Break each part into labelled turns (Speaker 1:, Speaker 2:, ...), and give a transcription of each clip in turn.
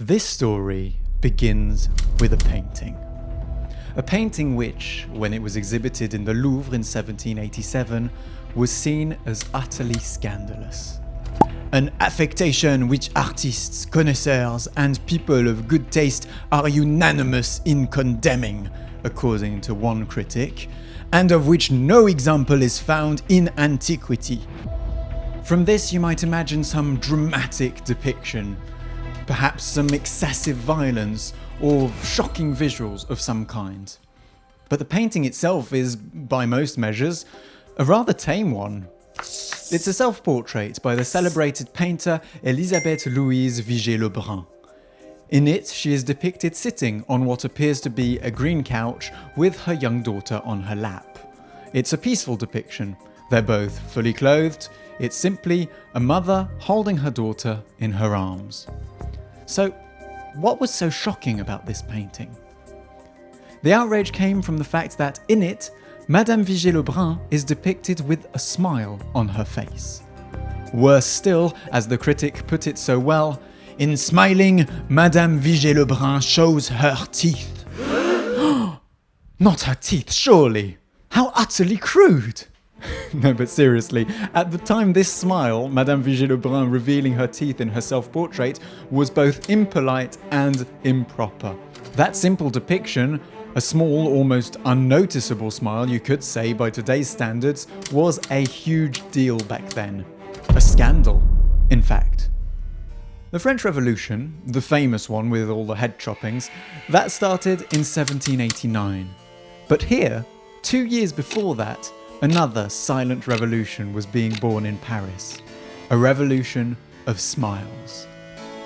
Speaker 1: This story begins with a painting. A painting which, when it was exhibited in the Louvre in 1787, was seen as utterly scandalous. An affectation which artists, connoisseurs, and people of good taste are unanimous in condemning, according to one critic, and of which no example is found in antiquity. From this you might imagine some dramatic depiction, perhaps some excessive violence or shocking visuals of some kind. But the painting itself is, by most measures, a rather tame one. It's a self-portrait by the celebrated painter Mme Vigé Le Brun. In it, she is depicted sitting on what appears to be a green couch with her young daughter on her lap. It's a peaceful depiction. They're both fully clothed. It's simply a mother holding her daughter in her arms. So, what was so shocking about this painting? The outrage came from the fact that in it, Mme Vigé Le Brun is depicted with a smile on her face. Worse still, as the critic put it so well, in smiling, Mme Vigé Le Brun shows her teeth. Not her teeth, surely! How utterly crude! No, but seriously, at the time this smile, Mme Vigé Le Brun revealing her teeth in her self-portrait, was both impolite and improper. That simple depiction, a small, almost unnoticeable smile you could say by today's standards, was a huge deal back then. A scandal, in fact. The French Revolution, the famous one with all the head choppings, that started in 1789. But here, 2 years before that, another silent revolution was being born in Paris. A revolution of smiles.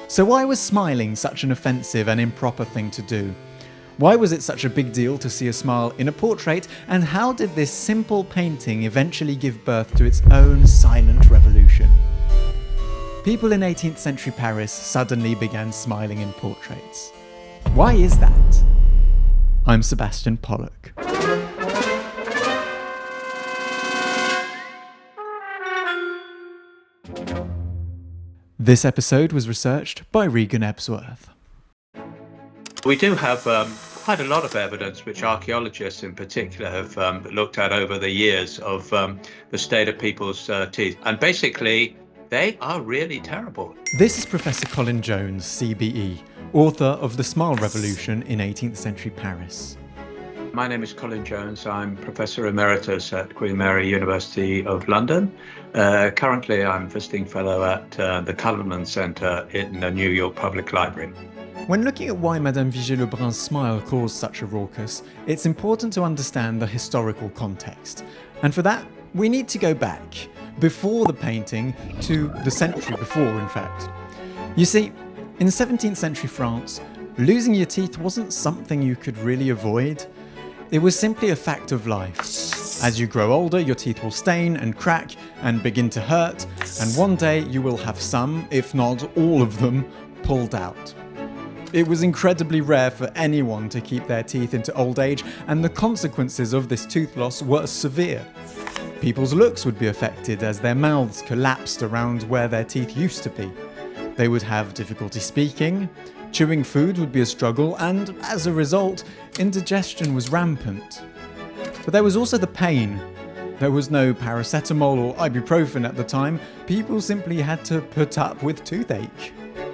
Speaker 1: So why was smiling such an offensive and improper thing to do? Why was it such a big deal to see a smile in a portrait, and how did this simple painting eventually give birth to its own silent revolution? People in 18th century Paris suddenly began smiling in portraits. Why is that? I'm Sebastien Pollock. This episode was researched by Regan Ebsworth.
Speaker 2: We do have quite a lot of evidence, which archaeologists in particular have looked at over the years, of the state of people's teeth. And basically, they are really terrible.
Speaker 1: This is Professor Colin Jones CBE, author of The Smile Revolution in 18th century Paris.
Speaker 2: My name is Colin Jones. I'm Professor Emeritus at Queen Mary University of London. Currently, I'm visiting fellow at the Cullinan Centre in the New York Public Library.
Speaker 1: When looking at why Mme Vigé Le Brun's smile caused such a ruckus, it's important to understand the historical context. And for that, we need to go back, before the painting, to the century before, in fact. You see, in 17th century France, losing your teeth wasn't something you could really avoid. It was simply a fact of life. As you grow older, your teeth will stain and crack and begin to hurt, and one day you will have some, if not all of them, pulled out. It was incredibly rare for anyone to keep their teeth into old age, and the consequences of this tooth loss were severe. People's looks would be affected as their mouths collapsed around where their teeth used to be. They would have difficulty speaking, chewing food would be a struggle, and as a result, indigestion was rampant. But there was also the pain. There was no paracetamol or ibuprofen at the time. People simply had to put up with toothache.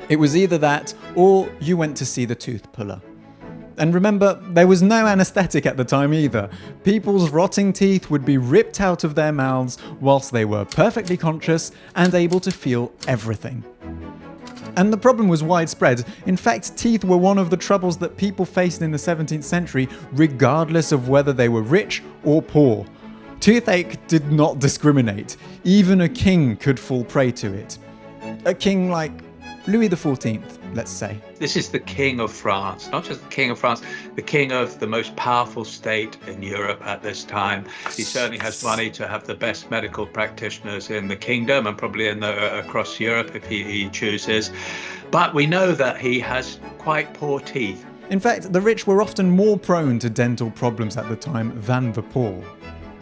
Speaker 1: It was either that, or you went to see the toothpuller. And remember, there was no anaesthetic at the time either. People's rotting teeth would be ripped out of their mouths whilst they were perfectly conscious and able to feel everything. And the problem was widespread. In fact, teeth were one of the troubles that people faced in the 17th century, regardless of whether they were rich or poor. Toothache did not discriminate. Even a king could fall prey to it. A king like Louis XIV, let's say.
Speaker 2: This is the King of France, not just the King of France, the King of the most powerful state in Europe at this time. He certainly has money to have the best medical practitioners in the kingdom and probably across Europe if he chooses. But we know that he has quite poor teeth.
Speaker 1: In fact, the rich were often more prone to dental problems at the time than the poor.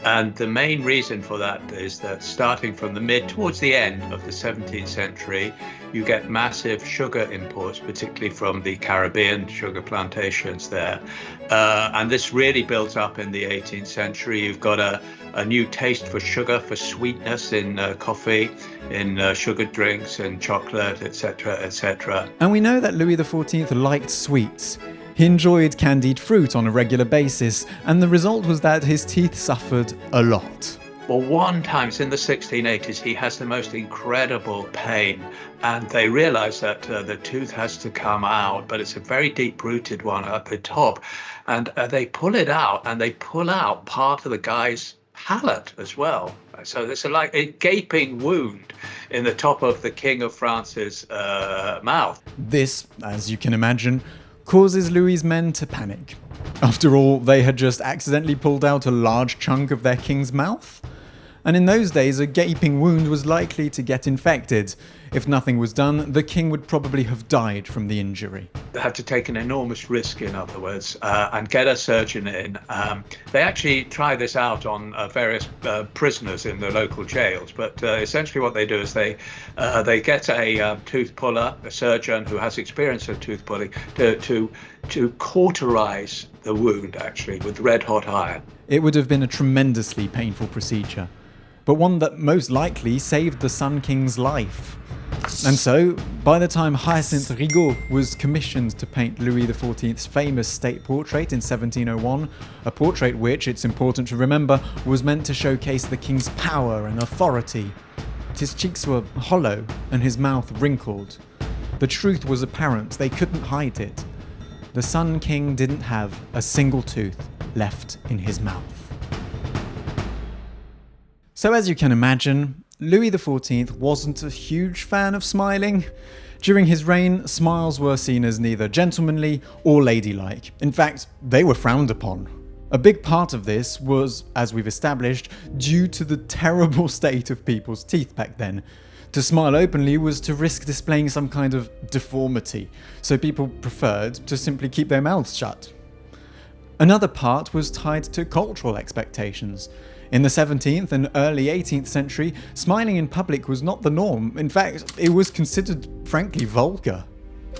Speaker 2: And the main reason for that is that starting from towards the end of the 17th century, you get massive sugar imports, particularly from the Caribbean sugar plantations there. And this really builds up in the 18th century. You've got a new taste for sugar, for sweetness in coffee, in sugar drinks and chocolate, etc., etc.
Speaker 1: And we know that Louis XIV liked sweets. He enjoyed candied fruit on a regular basis, and the result was that his teeth suffered a lot.
Speaker 2: Well, one time in the 1680s, he has the most incredible pain, and they realize that the tooth has to come out, but it's a very deep-rooted one at the top, and they pull it out, and they pull out part of the guy's palate as well. So there's like a gaping wound in the top of the King of France's mouth.
Speaker 1: This, as you can imagine, causes Louis's men to panic. After all, they had just accidentally pulled out a large chunk of their king's mouth. And in those days, a gaping wound was likely to get infected. If nothing was done, the king would probably have died from the injury.
Speaker 2: They had to take an enormous risk, in other words, and get a surgeon in. They actually try this out on various prisoners in the local jails, but essentially what they do is they get a tooth puller, a surgeon who has experience of tooth pulling, to cauterize the wound, actually, with red-hot iron.
Speaker 1: It would have been a tremendously painful procedure, but one that most likely saved the Sun King's life. And so, by the time Hyacinthe Rigaud was commissioned to paint Louis XIV's famous state portrait in 1701, a portrait which, it's important to remember, was meant to showcase the king's power and authority, his cheeks were hollow and his mouth wrinkled. The truth was apparent, they couldn't hide it. The Sun King didn't have a single tooth left in his mouth. So as you can imagine, Louis XIV wasn't a huge fan of smiling. During his reign, smiles were seen as neither gentlemanly or ladylike. In fact, they were frowned upon. A big part of this was, as we've established, due to the terrible state of people's teeth back then. To smile openly was to risk displaying some kind of deformity, so people preferred to simply keep their mouths shut. Another part was tied to cultural expectations. In the 17th and early 18th century, smiling in public was not the norm. In fact, it was considered, frankly, vulgar.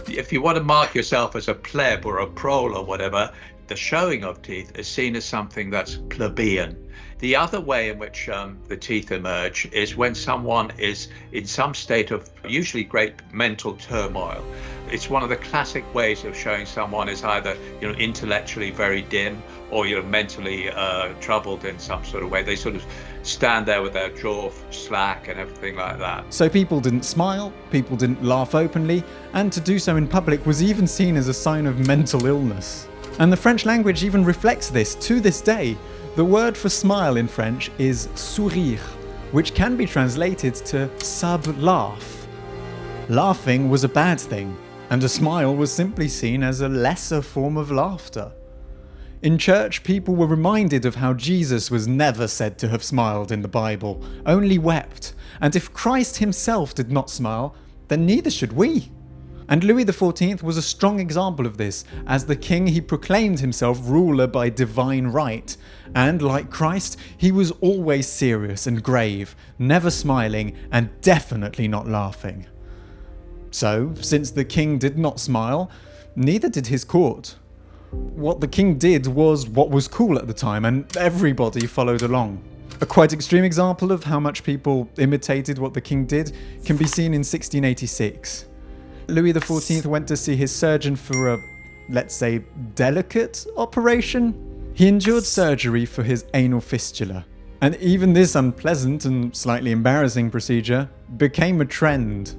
Speaker 2: If you want to mark yourself as a pleb or a prole or whatever, the showing of teeth is seen as something that's plebeian. The other way in which the teeth emerge is when someone is in some state of usually great mental turmoil. It's one of the classic ways of showing someone is either, intellectually very dim or mentally troubled in some sort of way. They sort of stand there with their jaw slack and everything like that.
Speaker 1: So people didn't smile, people didn't laugh openly, and to do so in public was even seen as a sign of mental illness. And the French language even reflects this to this day. The word for smile in French is sourire, which can be translated to sab-laugh. Laughing was a bad thing, and a smile was simply seen as a lesser form of laughter. In church, people were reminded of how Jesus was never said to have smiled in the Bible, only wept, and if Christ himself did not smile, then neither should we. And Louis XIV was a strong example of this. As the king, he proclaimed himself ruler by divine right, and like Christ, he was always serious and grave, never smiling, and definitely not laughing. So, since the king did not smile, neither did his court. What the king did was what was cool at the time, and everybody followed along. A quite extreme example of how much people imitated what the king did can be seen in 1686. Louis XIV went to see his surgeon for a, let's say, delicate operation. He endured surgery for his anal fistula, and even this unpleasant and slightly embarrassing procedure became a trend.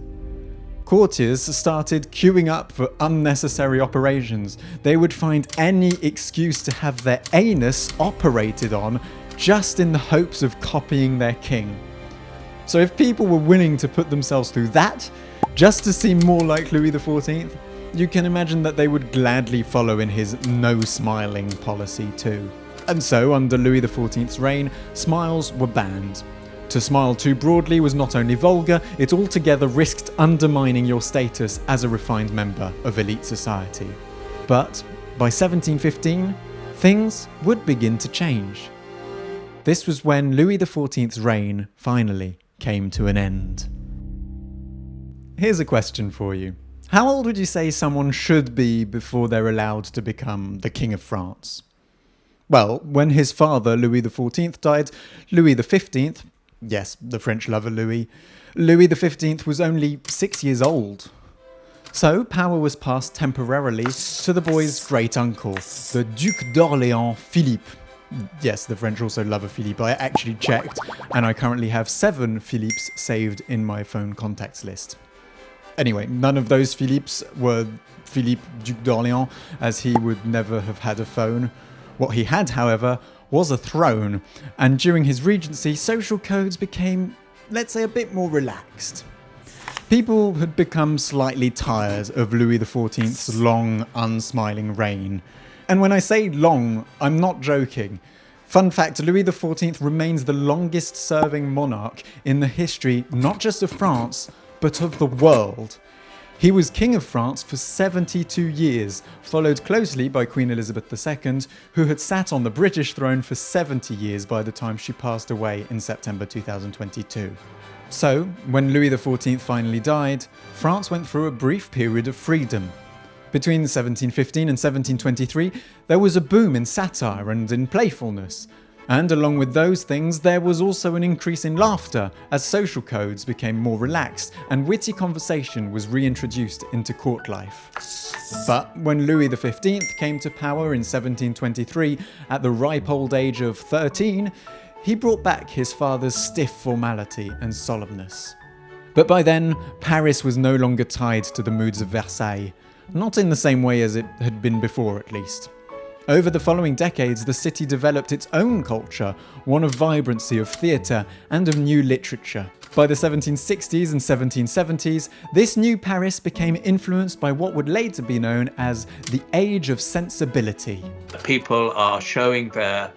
Speaker 1: Courtiers started queuing up for unnecessary operations. They would find any excuse to have their anus operated on just in the hopes of copying their king. So if people were willing to put themselves through that, just to seem more like Louis XIV, you can imagine that they would gladly follow in his no-smiling policy too. And so, under Louis XIV's reign, smiles were banned. To smile too broadly was not only vulgar, it altogether risked undermining your status as a refined member of elite society. But by 1715, things would begin to change. This was when Louis XIV's reign finally came to an end. Here's a question for you. How old would you say someone should be before they're allowed to become the King of France? Well, when his father, Louis XIV, died, Louis XV, yes, the French lover Louis XV was only 6 years old. So power was passed temporarily to the boy's great uncle, the Duc d'Orléans Philippe. Yes, the French also love a Philippe. I actually checked, and I currently have 7 Philippes saved in my phone contacts list. Anyway, none of those Philippes were Philippe Duc d'Orléans, as he would never have had a phone. What he had, however, was a throne, and during his regency, social codes became, let's say, a bit more relaxed. People had become slightly tired of Louis XIV's long, unsmiling reign. And when I say long, I'm not joking. Fun fact, Louis XIV remains the longest serving monarch in the history not just of France, but of the world. He was King of France for 72 years, followed closely by Queen Elizabeth II, who had sat on the British throne for 70 years by the time she passed away in September 2022. So, when Louis XIV finally died, France went through a brief period of freedom. Between 1715 and 1723, there was a boom in satire and in playfulness. And along with those things, there was also an increase in laughter as social codes became more relaxed and witty conversation was reintroduced into court life. But when Louis XV came to power in 1723 at the ripe old age of 13, he brought back his father's stiff formality and solemnness. But by then, Paris was no longer tied to the moods of Versailles, not in the same way as it had been before at least. Over the following decades, the city developed its own culture, one of vibrancy, of theatre, and of new literature. By the 1760s and 1770s, this new Paris became influenced by what would later be known as the Age of Sensibility.
Speaker 2: People are showing their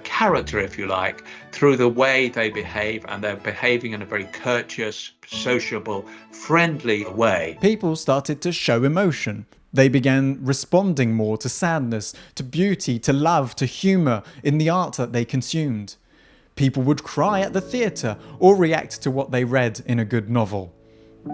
Speaker 2: character, if you like, through the way they behave, and they're behaving in a very courteous, sociable, friendly way.
Speaker 1: People started to show emotion. They began responding more to sadness, to beauty, to love, to humour in the art that they consumed. People would cry at the theatre or react to what they read in a good novel.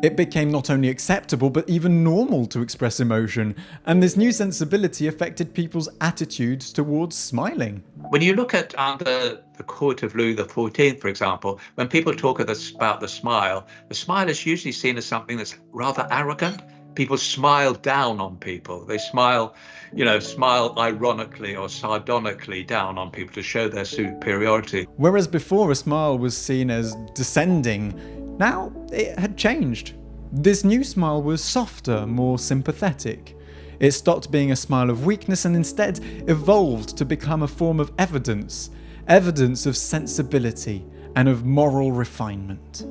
Speaker 1: It became not only acceptable but even normal to express emotion, and this new sensibility affected people's attitudes towards smiling.
Speaker 2: When you look at under the court of Louis XIV, for example, when people talk about the smile is usually seen as something that's rather arrogant. People smile down on people. They smile ironically or sardonically down on people to show their superiority.
Speaker 1: Whereas before a smile was seen as descending, now it had changed. This new smile was softer, more sympathetic. It stopped being a smile of weakness and instead evolved to become a form of evidence of sensibility and of moral refinement.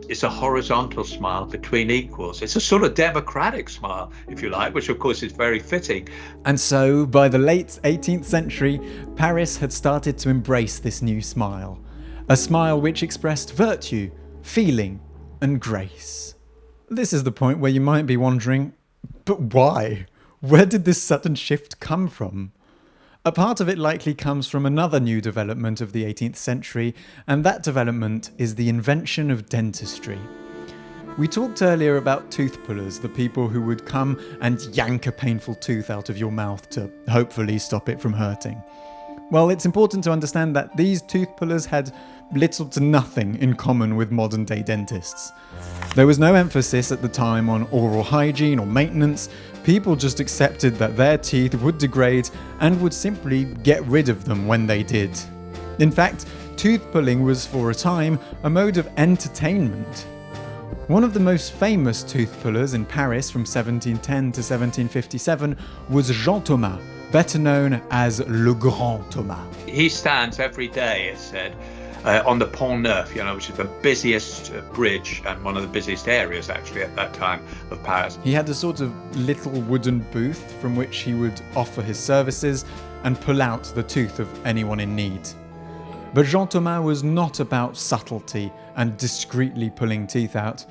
Speaker 2: It's a horizontal smile between equals. It's a sort of democratic smile, if you like, which of course is very fitting.
Speaker 1: And so, by the late 18th century, Paris had started to embrace this new smile. A smile which expressed virtue, feeling, and grace. This is the point where you might be wondering, but why? Where did this sudden shift come from? A part of it likely comes from another new development of the 18th century, and that development is the invention of dentistry. We talked earlier about toothpullers, the people who would come and yank a painful tooth out of your mouth to hopefully stop it from hurting. Well, it's important to understand that these toothpullers had little to nothing in common with modern-day dentists. There was no emphasis at the time on oral hygiene or maintenance. People just accepted that their teeth would degrade and would simply get rid of them when they did. In fact, tooth pulling was for a time a mode of entertainment. One of the most famous tooth pullers in Paris from 1710 to 1757 was Jean Thomas, better known as Le Grand Thomas.
Speaker 2: He stands every day, it's said, on the Pont Neuf, which is the busiest bridge and one of the busiest areas actually at that time of Paris.
Speaker 1: He had a sort of little wooden booth from which he would offer his services and pull out the tooth of anyone in need. But Jean Thomas was not about subtlety and discreetly pulling teeth out,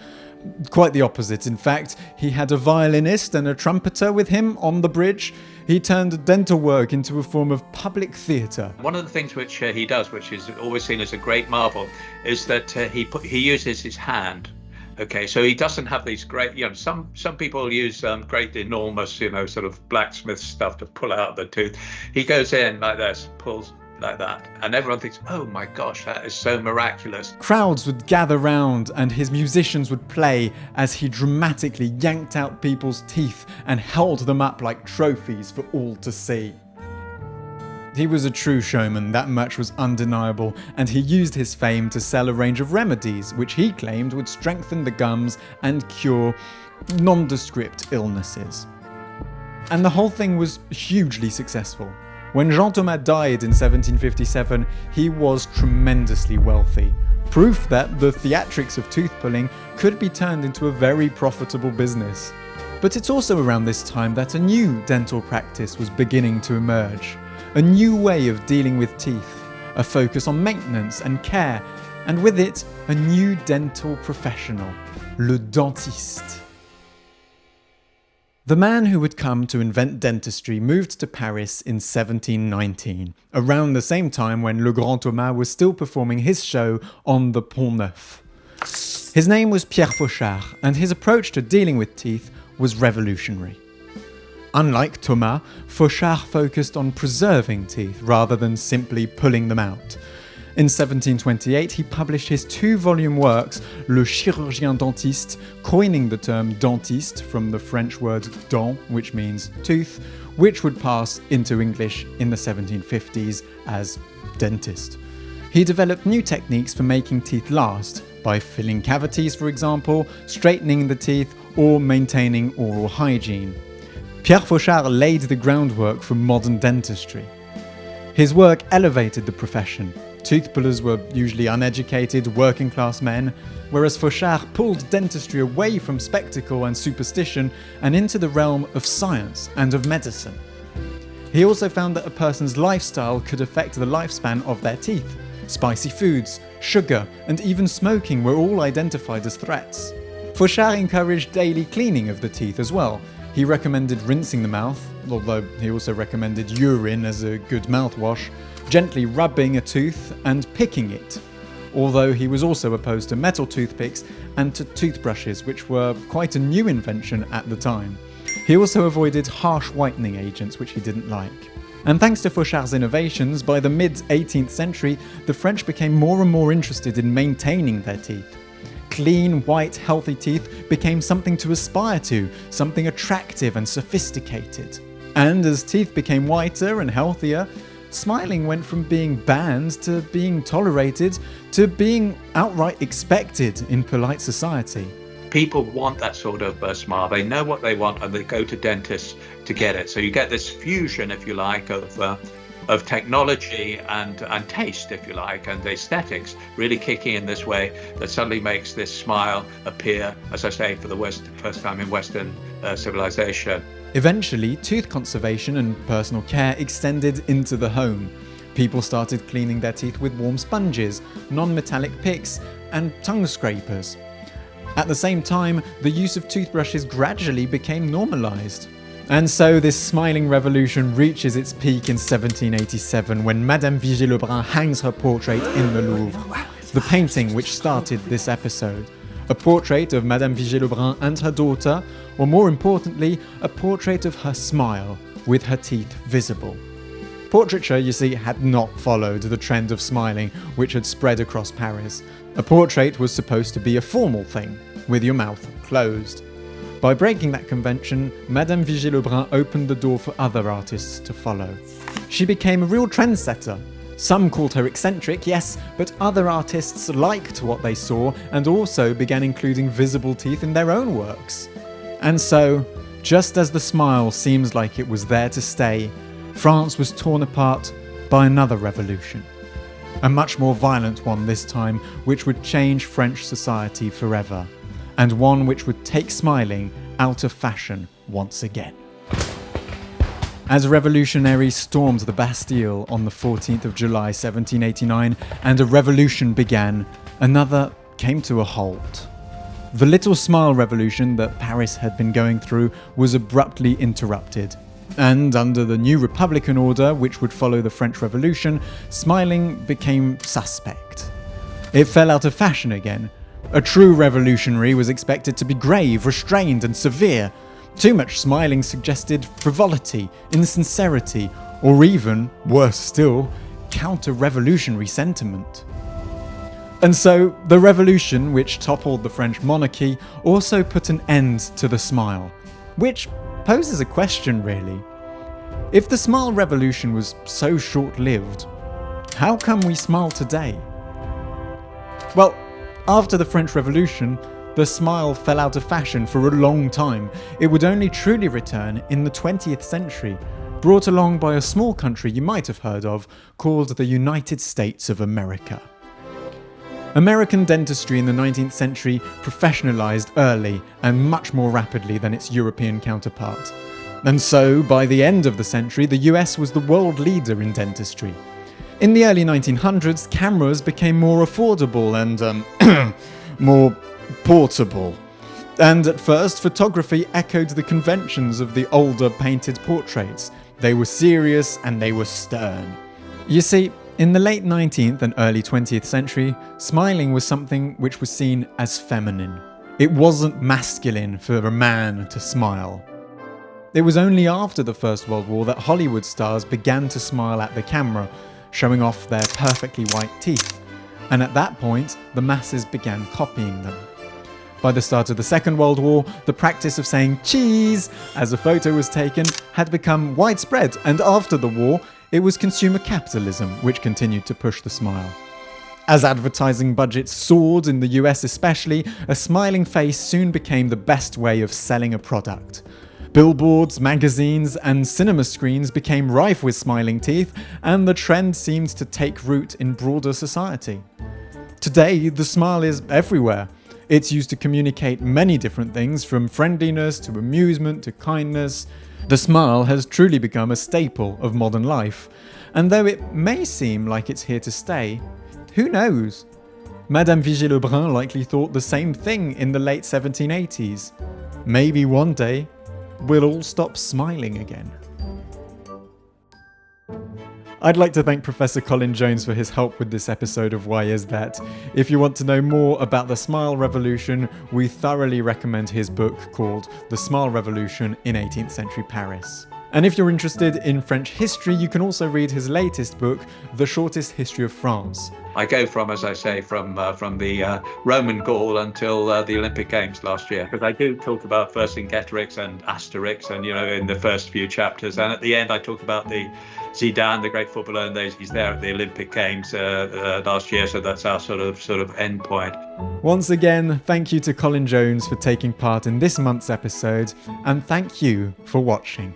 Speaker 1: Quite the opposite, in fact. He had a violinist and a trumpeter with him on the bridge. He turned dental work into a form of public theatre.
Speaker 2: One of the things which he does, which is always seen as a great marvel, is that he uses his hand. Okay, so he doesn't have these great, some people use great enormous, sort of blacksmith stuff to pull out the tooth. He goes in like this, pulls like that, and everyone thinks, oh my gosh, that is so miraculous.
Speaker 1: Crowds would gather round and his musicians would play as he dramatically yanked out people's teeth and held them up like trophies for all to see. He was a true showman, that much was undeniable, and he used his fame to sell a range of remedies which he claimed would strengthen the gums and cure nondescript illnesses. And the whole thing was hugely successful. When Jean Thomas died in 1757, he was tremendously wealthy, proof that the theatrics of tooth pulling could be turned into a very profitable business. But it's also around this time that a new dental practice was beginning to emerge. A new way of dealing with teeth, a focus on maintenance and care, and with it, a new dental professional, le dentiste. The man who would come to invent dentistry moved to Paris in 1719, around the same time when Le Grand Thomas was still performing his show on the Pont Neuf. His name was Pierre Fauchard, and his approach to dealing with teeth was revolutionary. Unlike Thomas, Fauchard focused on preserving teeth rather than simply pulling them out. In 1728, he published his 2-volume works, Le Chirurgien Dentiste, coining the term dentiste from the French word dent, which means tooth, which would pass into English in the 1750s as dentist. He developed new techniques for making teeth last, by filling cavities, for example, straightening the teeth, or maintaining oral hygiene. Pierre Fauchard laid the groundwork for modern dentistry. His work elevated the profession. Toothpullers were usually uneducated, working-class men, whereas Fauchard pulled dentistry away from spectacle and superstition and into the realm of science and of medicine. He also found that a person's lifestyle could affect the lifespan of their teeth. Spicy foods, sugar, and even smoking were all identified as threats. Fauchard encouraged daily cleaning of the teeth as well. He recommended rinsing the mouth, although he also recommended urine as a good mouthwash, gently rubbing a tooth and picking it, although he was also opposed to metal toothpicks and to toothbrushes, which were quite a new invention at the time. He also avoided harsh whitening agents, which he didn't like. And thanks to Fauchard's innovations, by the mid-18th century, the French became more and more interested in maintaining their teeth. Clean, white, healthy teeth became something to aspire to, something attractive and sophisticated. And as teeth became whiter and healthier, smiling went from being banned to being tolerated to being outright expected in polite society.
Speaker 2: People want that sort of smile. They know what they want and they go to dentists to get it. So you get this fusion, if you like, of technology and taste, if you like, and aesthetics really kicking in this way that suddenly makes this smile appear, as I say, for the first time in Western civilization.
Speaker 1: Eventually, tooth conservation and personal care extended into the home. People started cleaning their teeth with warm sponges, non-metallic picks, and tongue scrapers. At the same time, the use of toothbrushes gradually became normalized. And so this smiling revolution reaches its peak in 1787 when Mme Vigé Le Brun hangs her portrait in the Louvre, the painting which started this episode. A portrait of Mme Vigé Le Brun and her daughter, or more importantly, a portrait of her smile, with her teeth visible. Portraiture, you see, had not followed the trend of smiling which had spread across Paris. A portrait was supposed to be a formal thing, with your mouth closed. By breaking that convention, Mme Vigé Le Brun opened the door for other artists to follow. She became a real trendsetter. Some called her eccentric, yes, but other artists liked what they saw and also began including visible teeth in their own works. And so, just as the smile seems like it was there to stay, France was torn apart by another revolution. A much more violent one this time, which would change French society forever. And one which would take smiling out of fashion once again. As revolutionaries stormed the Bastille on the 14th of July 1789 and a revolution began, another came to a halt. The little smile revolution that Paris had been going through was abruptly interrupted. And under the new Republican order, which would follow the French Revolution, smiling became suspect. It fell out of fashion again. A true revolutionary was expected to be grave, restrained, and severe. Too much smiling suggested frivolity, insincerity, or even, worse still, counter-revolutionary sentiment. And so, the revolution, which toppled the French monarchy, also put an end to the smile. Which poses a question, really. If the smile revolution was so short-lived, how come we smile today? Well, after the French Revolution, the smile fell out of fashion for a long time. It would only truly return in the 20th century, brought along by a small country you might have heard of called the United States of America. American dentistry in the 19th century professionalized early and much more rapidly than its European counterpart. And so, by the end of the century, the US was the world leader in dentistry. In the early 1900s, cameras became more affordable and, more portable. And at first, photography echoed the conventions of the older painted portraits. They were serious and they were stern. You see, in the late 19th and early 20th century, smiling was something which was seen as feminine. It wasn't masculine for a man to smile. It was only after the First World War that Hollywood stars began to smile at the camera, showing off their perfectly white teeth. And at that point, the masses began copying them. By the start of the Second World War, the practice of saying cheese as a photo was taken had become widespread, and after the war, it was consumer capitalism which continued to push the smile. As advertising budgets soared in the US especially, a smiling face soon became the best way of selling a product. Billboards, magazines, and cinema screens became rife with smiling teeth, and the trend seemed to take root in broader society. Today, the smile is everywhere. It's used to communicate many different things, from friendliness to amusement to kindness. The smile has truly become a staple of modern life, and though it may seem like it's here to stay, who knows? Mme Vigé Le Brun likely thought the same thing in the late 1780s. Maybe one day, we'll all stop smiling again. I'd like to thank Professor Colin Jones for his help with this episode of Why Is That? If you want to know more about the Smile Revolution, we thoroughly recommend his book called The Smile Revolution in 18th Century Paris. And if you're interested in French history, you can also read his latest book, The Shortest History of France.
Speaker 2: I go from, as I say, from the Roman Gaul until the Olympic Games last year, because I do talk about Vercingetorix and Asterix, and in the first few chapters, and at the end I talk about the Zidane, the great footballer, and he's there at the Olympic Games last year, so that's our sort of end point.
Speaker 1: Once again, thank you to Colin Jones for taking part in this month's episode, and thank you for watching.